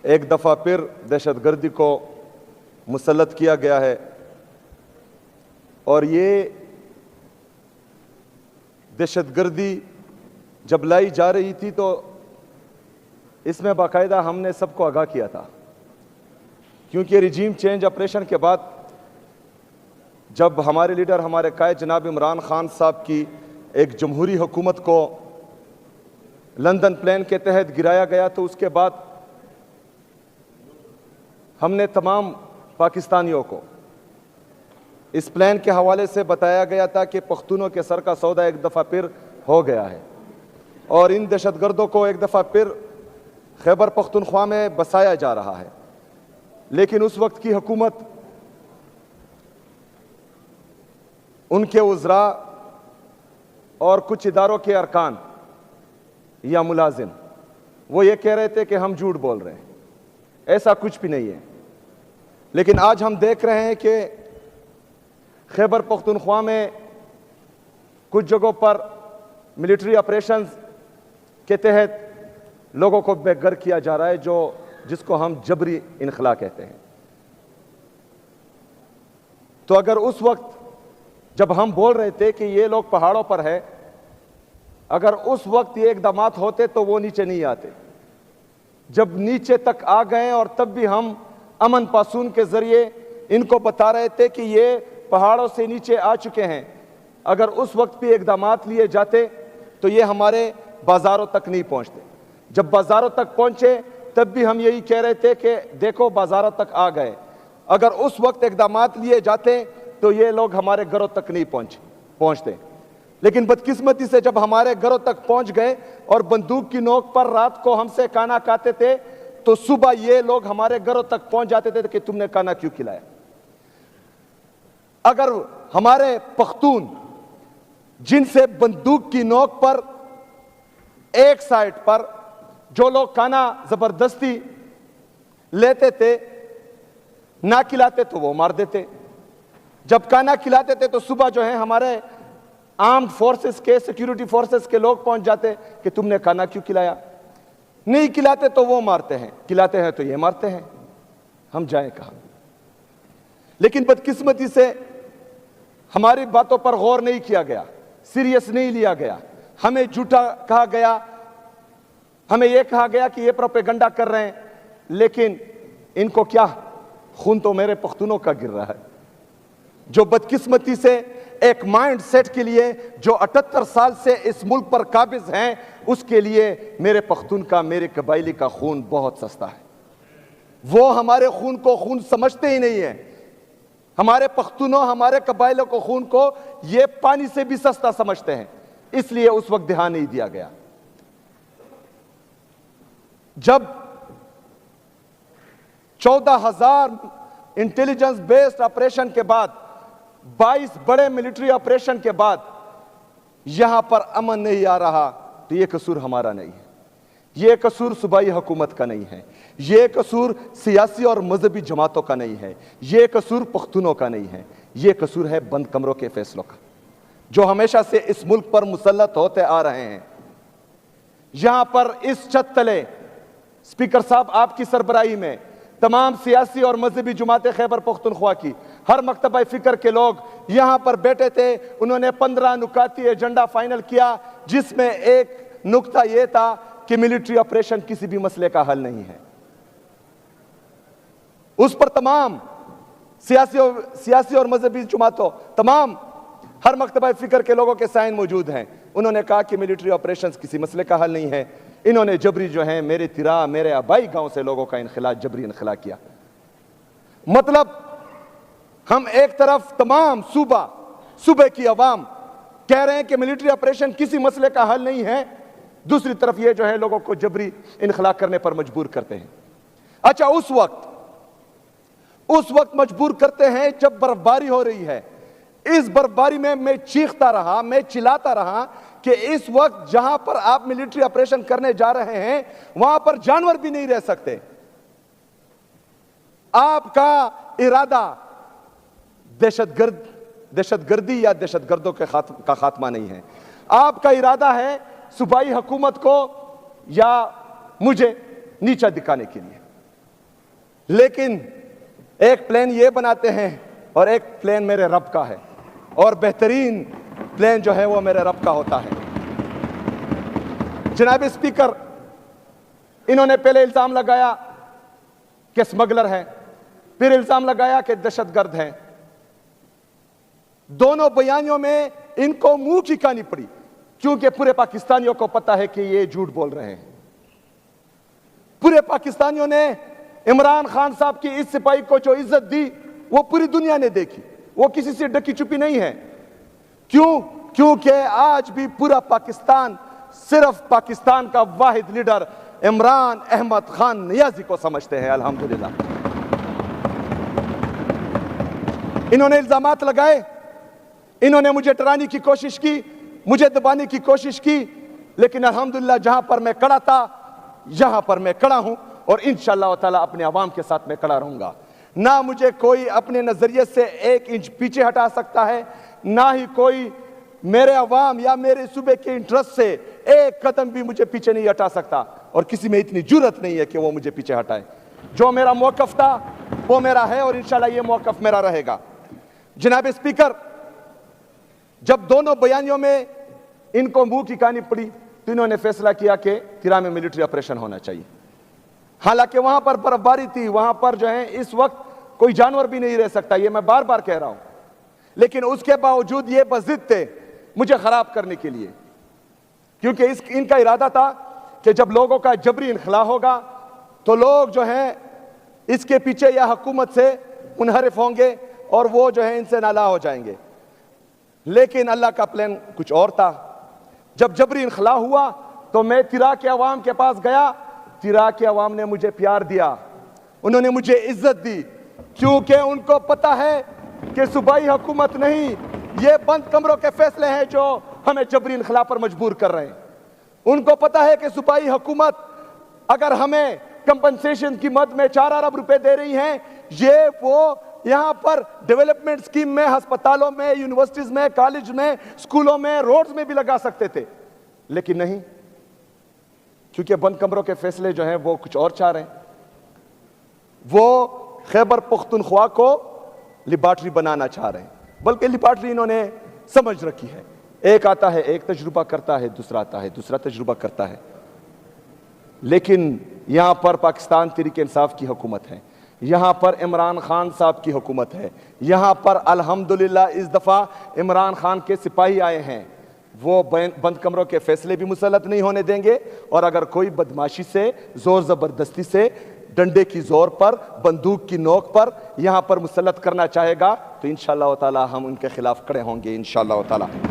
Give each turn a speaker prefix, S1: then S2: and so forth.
S1: ایک دفعہ پھر دہشت گردی کو مسلط کیا گیا ہے، اور یہ دہشت گردی جب لائی جا رہی تھی تو اس میں باقاعدہ ہم نے سب کو آگاہ کیا تھا، کیونکہ رجیم چینج آپریشن کے بعد جب ہمارے لیڈر، ہمارے قائد جناب عمران خان صاحب کی ایک جمہوری حکومت کو لندن پلان کے تحت گرایا گیا، تو اس کے بعد ہم نے تمام پاکستانیوں کو اس پلان کے حوالے سے بتایا گیا تھا کہ پختونوں کے سر کا سودا ایک دفعہ پھر ہو گیا ہے، اور ان دہشت گردوں کو ایک دفعہ پھر خیبر پختونخوا میں بسایا جا رہا ہے۔ لیکن اس وقت کی حکومت، ان کے وزراء اور کچھ اداروں کے ارکان یا ملازم، وہ یہ کہہ رہے تھے کہ ہم جھوٹ بول رہے ہیں، ایسا کچھ بھی نہیں ہے۔ لیکن آج ہم دیکھ رہے ہیں کہ خیبر پختونخوا میں کچھ جگہوں پر ملٹری آپریشنز کے تحت لوگوں کو بے گھر کیا جا رہا ہے، جس کو ہم جبری انخلا کہتے ہیں۔ تو اگر اس وقت جب ہم بول رہے تھے کہ یہ لوگ پہاڑوں پر ہے، اگر اس وقت یہ اقدامات ہوتے تو وہ نیچے نہیں آتے۔ جب نیچے تک آ گئے اور تب بھی ہم امن پاسون کے ذریعے ان کو بتا رہے تھے کہ یہ پہاڑوں سے نیچے آ چکے ہیں، اگر اس وقت بھی اقدامات لیے جاتے تو یہ ہمارے بازاروں تک نہیں پہنچتے۔ جب بازاروں تک پہنچے تب بھی ہم یہی کہہ رہے تھے کہ دیکھو بازاروں تک آ گئے، اگر اس وقت اقدامات لیے جاتے تو یہ لوگ ہمارے گھروں تک نہیں پہنچتے۔ لیکن بدقسمتی سے جب ہمارے گھروں تک پہنچ گئے اور بندوق کی نوک پر رات کو ہم سے کھانا کھاتے تھے، تو صبح یہ لوگ ہمارے گھروں تک پہنچ جاتے تھے کہ تم نے کھانا کیوں کھلایا۔ اگر ہمارے پختون جن سے بندوق کی نوک پر ایک سائٹ پر جو لوگ کھانا زبردستی لیتے تھے، نہ کھلاتے تو وہ مار دیتے، جب کھانا کھلاتے تھے تو صبح جو ہے ہمارے آرمڈ فورسز کے، سیکیورٹی فورسز کے لوگ پہنچ جاتے کہ تم نے کھانا کیوں کھلایا۔ نہیں کھلاتے تو وہ مارتے ہیں، کھلاتے ہیں تو یہ مارتے ہیں، ہم جائیں کہاں۔ لیکن بدقسمتی سے ہماری باتوں پر غور نہیں کیا گیا، سیریس نہیں لیا گیا، ہمیں جھوٹا کہا گیا، ہمیں یہ کہا گیا کہ یہ پروپیگنڈا کر رہے ہیں، لیکن ان کو کیا، خون تو میرے پختونوں کا گر رہا ہے، جو بدقسمتی سے ایک مائنڈ سیٹ کے لیے جو 78 سال سے اس ملک پر قابض ہیں، اس کے لیے میرے پختون کا، میرے قبائلی کا خون بہت سستا ہے۔ وہ ہمارے خون کو خون سمجھتے ہی نہیں ہیں، ہمارے پختونوں، ہمارے قبائلوں کو خون کو یہ پانی سے بھی سستا سمجھتے ہیں، اس لیے اس وقت دھیان نہیں دیا گیا۔ جب 14,000 انٹیلیجنس بیسڈ آپریشن کے بعد، 22 بڑے ملٹری آپریشن کے بعد یہاں پر امن نہیں آ رہا، تو یہ قصور ہمارا نہیں ہے، یہ قصور صوبائی حکومت کا نہیں ہے، یہ قصور سیاسی اور مذہبی جماعتوں کا نہیں ہے، یہ قصور پختونوں کا نہیں ہے، یہ قصور ہے بند کمروں کے فیصلوں کا، جو ہمیشہ سے اس ملک پر مسلط ہوتے آ رہے ہیں۔ یہاں پر اس چھت تلے اسپیکر صاحب آپ کی سربراہی میں تمام سیاسی اور مذہبی جماعتیں خیبر پختونخوا کی، ہر مکتبہ فکر کے لوگ یہاں پر بیٹھے تھے، انہوں نے 15 نکاتی ایجنڈا فائنل کیا، جس میں ایک نکتہ یہ تھا کہ ملٹری آپریشن کسی بھی مسئلے کا حل نہیں ہے۔ اس پر تمام سیاسی اور مذہبی جماعتوں، تمام ہر مکتبہ فکر کے لوگوں کے سائن موجود ہیں، انہوں نے کہا کہ ملٹری آپریشنز کسی مسئلے کا حل نہیں ہے۔ انہوں نے جبری جو ہیں میرے تیرا، میرے آبائی گاؤں سے لوگوں کا انخلا، جبری انخلا کیا۔ مطلب ہم ایک طرف تمام صوبے کی عوام کہہ رہے ہیں کہ ملٹری آپریشن کسی مسئلے کا حل نہیں ہے، دوسری طرف یہ جو ہے لوگوں کو جبری انخلا کرنے پر مجبور کرتے ہیں۔ اچھا، اس وقت مجبور کرتے ہیں جب برفباری ہو رہی ہے۔ اس برفباری میں چیختا رہا، میں چلاتا رہا کہ اس وقت جہاں پر آپ ملٹری آپریشن کرنے جا رہے ہیں وہاں پر جانور بھی نہیں رہ سکتے۔ آپ کا ارادہ دہشت گردی یا دہشت گردوں کا خاتمہ نہیں ہے، آپ کا ارادہ ہے صوبائی حکومت کو یا مجھے نیچا دکھانے کے لیے۔ لیکن ایک پلان یہ بناتے ہیں اور ایک پلان میرے رب کا ہے، اور بہترین پلان جو ہے وہ میرے رب کا ہوتا ہے۔ جناب اسپیکر، انہوں نے پہلے الزام لگایا کہ اسمگلر ہے، پھر الزام لگایا کہ دہشت گرد ہیں۔ دونوں بیانیوں میں ان کو منہ کی کہانی پڑی، کیونکہ پورے پاکستانیوں کو پتا ہے کہ یہ جھوٹ بول رہے ہیں۔ پورے پاکستانیوں نے عمران خان صاحب کی اس سپاہی کو جو عزت دی وہ پوری دنیا نے دیکھی، وہ کسی سے ڈکی چھپی نہیں ہے۔ کیونکہ آج بھی پورا پاکستان صرف پاکستان کا واحد لیڈر عمران احمد خان نیازی کو سمجھتے ہیں، الحمدللہ۔ انہوں نے الزامات لگائے، انہوں نے مجھے ڈرانے کی کوشش کی، مجھے دبانے کی کوشش کی، لیکن الحمدللہ جہاں پر میں کھڑا تھا یہاں پر میں کھڑا ہوں، اور انشاءاللہ تعالیٰ اپنے عوام کے ساتھ میں کھڑا رہوں گا۔ نہ مجھے کوئی اپنے نظریے سے 1 انچ پیچھے ہٹا سکتا ہے، نہ ہی کوئی میرے عوام یا میرے صوبے کے انٹرسٹ سے 1 قدم بھی مجھے پیچھے نہیں ہٹا سکتا، اور کسی میں اتنی جرت نہیں ہے کہ وہ مجھے پیچھے ہٹائے۔ جو میرا موقف تھا وہ میرا ہے، اور انشاءاللہ یہ موقف میرا رہے گا۔ جناب اسپیکر، جب دونوں بیانیوں میں ان کو منہ کی کہانی پڑی تو انہوں نے فیصلہ کیا کہ تیرا میں ملٹری آپریشن ہونا چاہیے۔ حالانکہ وہاں پر برف باری تھی، وہاں پر جو ہے اس وقت کوئی جانور بھی نہیں رہ سکتا، یہ میں بار بار کہہ رہا ہوں، لیکن اس کے باوجود یہ بضد تھے مجھے خراب کرنے کے لیے، کیونکہ ان کا ارادہ تھا کہ جب لوگوں کا جبری انخلا ہوگا تو لوگ جو ہیں اس کے پیچھے یا حکومت سے منحرف ہوں گے اور وہ جو ہے ان سے نالا ہو جائیں گے۔ لیکن اللہ کا پلان کچھ اور تھا۔ جب جبری انخلا ہوا تو میں تیرا کے عوام کے پاس گیا، تیرا کے عوام نے مجھے پیار دیا، انہوں نے مجھے عزت دی، کیونکہ ان کو پتا ہے کہ صوبائی حکومت نہیں، یہ بند کمروں کے فیصلے ہیں جو ہمیں جبری انخلا پر مجبور کر رہے ہیں۔ ان کو پتا ہے کہ صوبائی حکومت اگر ہمیں کمپنسیشن کی مد میں 4 ارب روپے دے رہی ہیں، یہ وہ یہاں پر ڈیولپمنٹ سکیم میں، ہسپتالوں میں، یونیورسٹیز میں، کالج میں، سکولوں میں، روڈز میں بھی لگا سکتے تھے، لیکن نہیں، کیونکہ بند کمروں کے فیصلے جو ہیں وہ کچھ اور چاہ رہے ہیں۔ وہ خیبر پختونخوا کو لیبارٹری بنانا چاہ رہے ہیں، بلکہ لیبارٹری انہوں نے سمجھ رکھی ہے، ایک آتا ہے ایک تجربہ کرتا ہے، دوسرا آتا ہے دوسرا تجربہ کرتا ہے۔ لیکن یہاں پر پاکستان تحریک انصاف کی حکومت ہے، یہاں پر عمران خان صاحب کی حکومت ہے، یہاں پر الحمدللہ اس دفعہ عمران خان کے سپاہی آئے ہیں، وہ بند کمروں کے فیصلے بھی مسلط نہیں ہونے دیں گے، اور اگر کوئی بدماشی سے، زور زبردستی سے، ڈنڈے کی زور پر، بندوق کی نوک پر یہاں پر مسلط کرنا چاہے گا تو انشاءاللہ تعالی ہم ان کے خلاف کھڑے ہوں گے انشاءاللہ تعالی۔